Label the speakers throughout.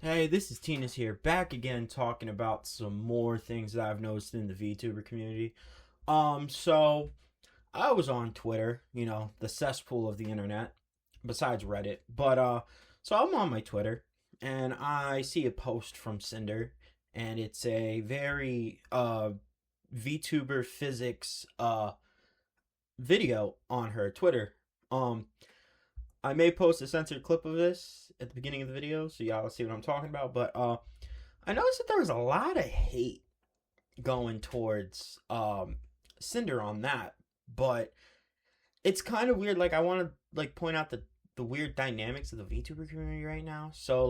Speaker 1: Hey, this is Tina's here, back again talking about some more things that I've noticed in the VTuber community. So I was on Twitter, the cesspool of the internet, besides Reddit. So I'm on my Twitter, and I see a post from Cinder, and it's a very VTuber physics video on her Twitter. Um, I may post a censored clip of this at the beginning of the video, so y'all see what I'm talking about. But I noticed that there was a lot of hate going towards Cinder on that, but it's kind of weird. Like I want to point out the weird dynamics of the VTuber community right now. So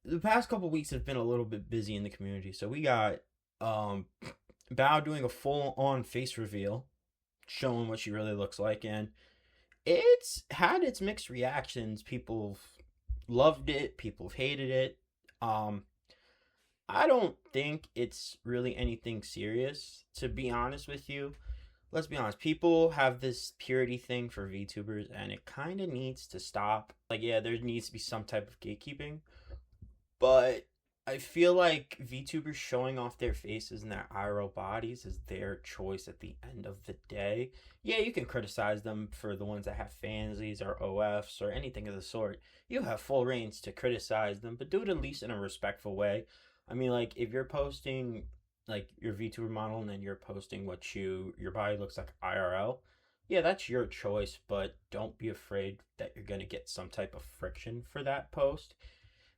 Speaker 1: the past couple weeks have been a little bit busy in the community. So we got um Bao doing a full on face reveal, showing what she really looks like, and it's had its mixed reactions. People loved it, people hated it. Um, I don't think it's really anything serious, to be honest with you. Let's be honest, people have this purity thing for VTubers, and it kind of needs to stop. Like, yeah, there needs to be some type of gatekeeping, but I feel like VTubers showing off their faces and their IRL bodies is their choice at the end of the day. Yeah, you can criticize them for the ones that have fansies or OFs or anything of the sort. You have full reigns to criticize them, but do it at least in a respectful way. I mean, like, if you're posting like your VTuber model and then you're posting what your body looks like IRL, yeah, that's your choice, but don't be afraid that you're gonna get some type of friction for that post.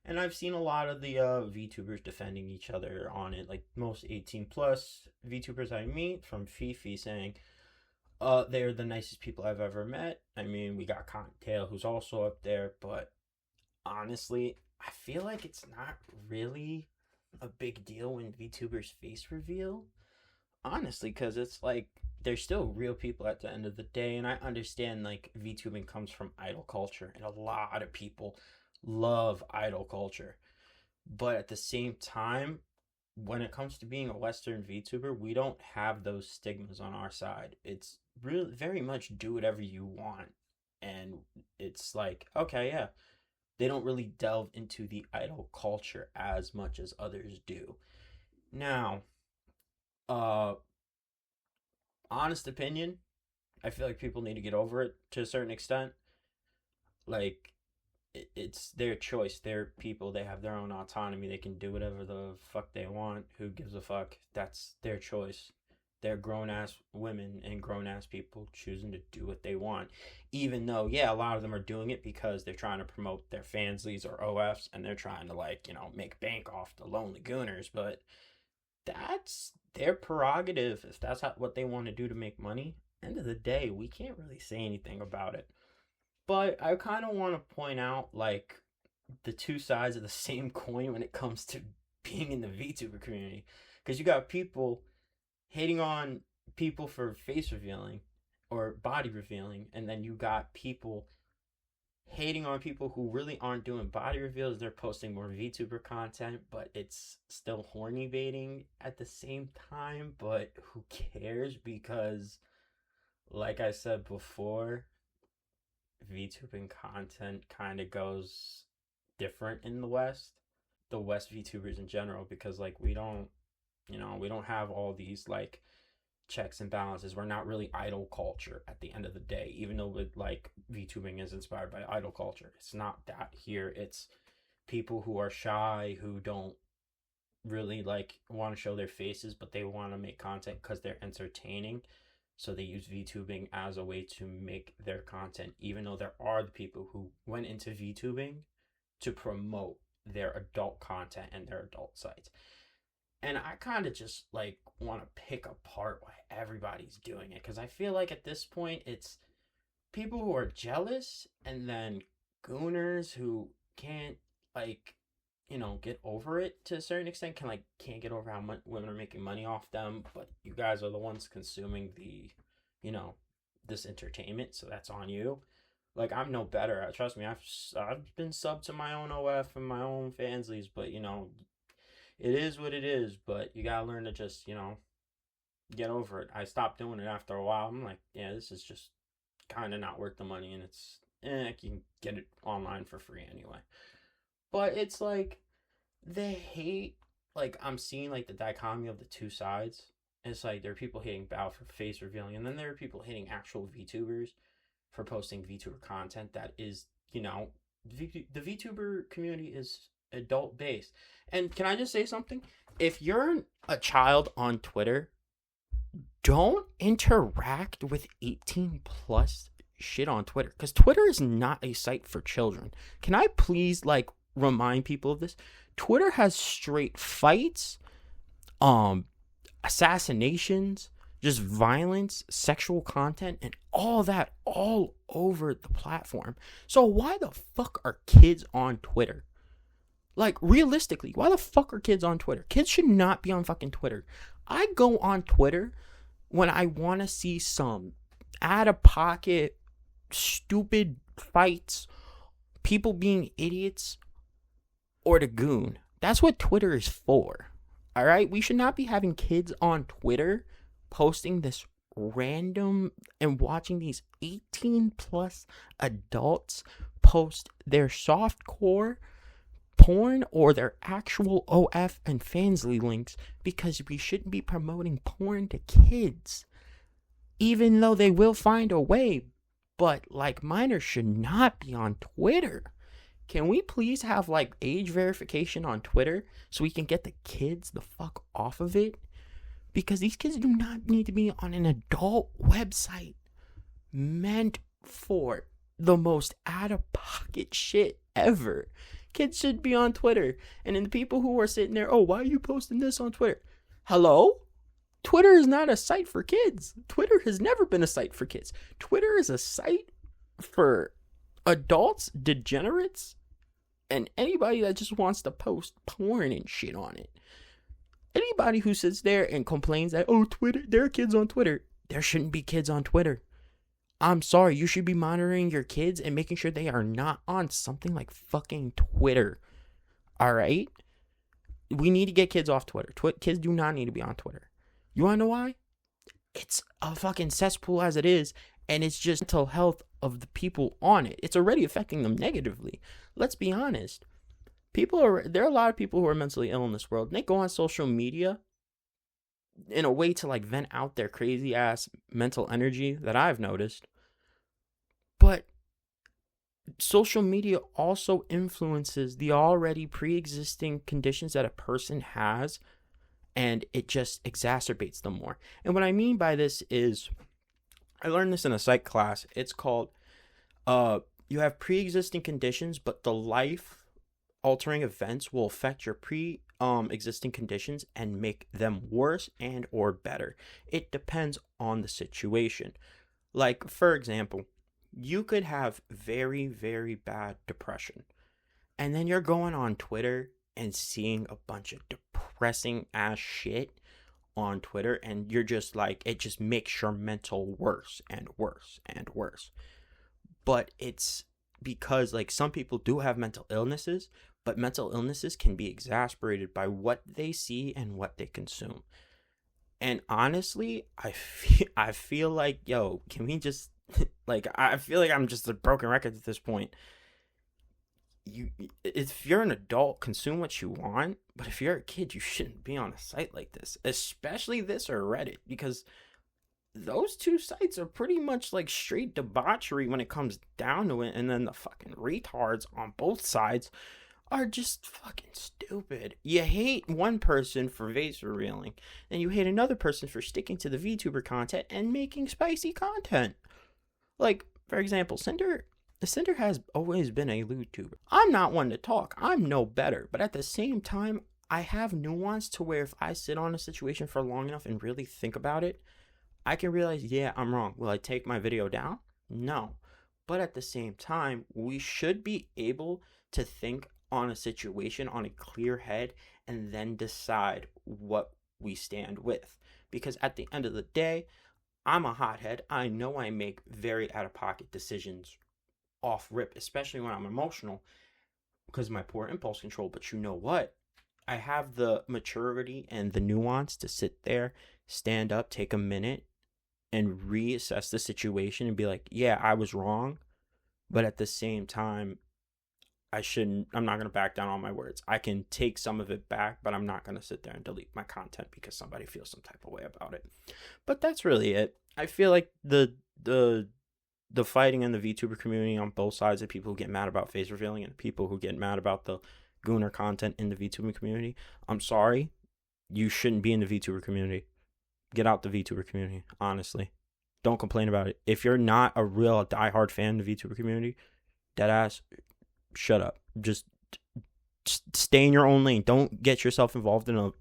Speaker 1: And I've seen a lot of the VTubers defending each other on it. Like most 18 plus VTubers I meet from Fifi saying, they're the nicest people I've ever met. I mean, we got Cottontail who's also up there, but honestly, I feel like it's not really a big deal when VTubers face reveal. Honestly, because it's like they're still real people at the end of the day, and I understand like VTubing comes from idol culture, and a lot of people love idol culture. But at the same time, when it comes to being a Western VTuber, we don't have those stigmas on our side. It's really very much do whatever you want. And it's like, okay, yeah, they don't really delve into the idol culture as much as others do. Now, uh, honest opinion, I feel like people need to get over it to a certain extent. Like, it's their choice. They're people. They have their own autonomy. They can do whatever the fuck they want. Who gives a fuck? That's their choice. They're grown ass women and grown ass people choosing to do what they want. Even though, yeah, a lot of them are doing it because they're trying to promote their fanslies or OFs and they're trying to, like, make bank off the lonely gooners. But that's their prerogative. If that's what they want to do to make money, end of the day, we can't really say anything about it. But I kind of want to point out like the two sides of the same coin when it comes to being in the VTuber community. Because you got people hating on people for face revealing or body revealing, and then you got people hating on people who really aren't doing body reveals. They're posting more VTuber content, but it's still horny baiting at the same time. But who cares? Because, like I said before, VTubing content kind of goes different in the West. The West VTubers in general, because like we don't have all these like checks and balances. We're not really idol culture at the end of the day, even though with like VTubing is inspired by idol culture. It's not that here. It's people who are shy, who don't really like want to show their faces, but they want to make content because they're entertaining. So they use VTubing as a way to make their content, even though there are the people who went into VTubing to promote their adult content and their adult sites. And I kind of just like want to pick apart why everybody's doing it, because I feel like at this point it's people who are jealous, and then gooners who can't like get over it to a certain extent, can't get over how much women are making money off them, but you guys are the ones consuming the you know this entertainment, so that's on you. Like, I'm no better. Trust me, I've been subbed to my own OF and my own fanslies, but it is what it is. But you gotta learn to just get over it. I stopped doing it after a while. I'm like, yeah, this is just kind of not worth the money, and it's I can get it online for free anyway. But it's like the hate, like I'm seeing like the dichotomy of the two sides. It's like there are people hating Bao for face revealing, and then there are people hating actual VTubers for posting VTuber content that is, the VTuber community is adult based. And can I just say something? If you're a child on Twitter, don't interact with 18 plus shit on Twitter, because Twitter is not a site for children. Can I please remind people of this? Twitter has straight fights, assassinations, just violence, sexual content, and all that all over the platform. So why the fuck are kids on Twitter? Like, realistically, why the fuck are kids on Twitter? Kids should not be on fucking Twitter. I go on Twitter when I want to see some out-of-pocket, stupid fights, people being idiots, or the goon. That's what Twitter is for. All right? We should not be having kids on Twitter posting this random and watching these 18 plus adults post their softcore porn or their actual OF and Fansly links, because we shouldn't be promoting porn to kids. Even though they will find a way, but minors should not be on Twitter. Can we please have age verification on Twitter so we can get the kids the fuck off of it? Because these kids do not need to be on an adult website meant for the most out-of-pocket shit ever. Kids should be on Twitter. And then the people who are sitting there, oh, why are you posting this on Twitter? Hello? Twitter is not a site for kids. Twitter has never been a site for kids. Twitter is a site for adults, degenerates, and anybody that just wants to post porn and shit on it. Anybody who sits there and complains that, oh, Twitter, there are kids on Twitter. There shouldn't be kids on Twitter. I'm sorry, you should be monitoring your kids and making sure they are not on something like fucking Twitter. Alright? We need to get kids off Twitter. Kids do not need to be on Twitter. You wanna know why? It's a fucking cesspool as it is, and it's just mental health of the people on it. It's already affecting them negatively. Let's be honest. There are a lot of people who are mentally ill in this world, and they go on social media in a way to vent out their crazy ass mental energy that I've noticed. But social media also influences the already pre-existing conditions that a person has, and it just exacerbates them more. And what I mean by this is, I learned this in a psych class. It's called, you have pre-existing conditions, but the life-altering events will affect your existing conditions and make them worse and or better. It depends on the situation. For example, you could have very, very bad depression, and then you're going on Twitter and seeing a bunch of depressing ass shit on Twitter, and you're just it just makes your mental worse and worse and worse. But it's because some people do have mental illnesses, but mental illnesses can be exacerbated by what they see and what they consume. And honestly, I feel can we just I feel like I'm just a broken record at this point. If you're an adult, consume what you want, but if you're a kid, you shouldn't be on a site like this, especially this or Reddit, because those two sites are pretty much straight debauchery when it comes down to it, and then the fucking retards on both sides are just fucking stupid. You hate one person for face revealing, and you hate another person for sticking to the VTuber content and making spicy content. For example, Cinder has always been a lewd tuber. I'm not one to talk. I'm no better. But at the same time, I have nuance to where if I sit on a situation for long enough and really think about it, I can realize, yeah, I'm wrong. Will I take my video down? No. But at the same time, we should be able to think on a situation on a clear head and then decide what we stand with. Because at the end of the day, I'm a hothead. I know I make very out-of-pocket decisions off rip, especially when I'm emotional because of my poor impulse control. But you know what? I have the maturity and the nuance to sit there, stand up, take a minute, and reassess the situation and be like, yeah, I was wrong. But at the same time, I'm not going to back down on my words. I can take some of it back, but I'm not going to sit there and delete my content because somebody feels some type of way about it. But that's really it. I feel like the fighting in the VTuber community on both sides, of people who get mad about face revealing and people who get mad about the gooner content in the VTuber community, I'm sorry. You shouldn't be in the VTuber community. Get out the VTuber community, honestly. Don't complain about it. If you're not a real diehard fan of the VTuber community, deadass, shut up. Just stay in your own lane. Don't get yourself involved in a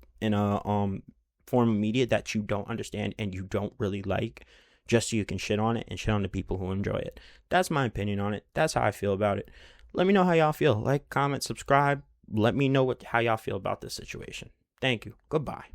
Speaker 1: form of media that you don't understand and you don't really like, just so you can shit on it and shit on the people who enjoy it. That's my opinion on it. That's how I feel about it. Let me know how y'all feel. Like, comment, subscribe. Let me know how y'all feel about this situation. Thank you. Goodbye.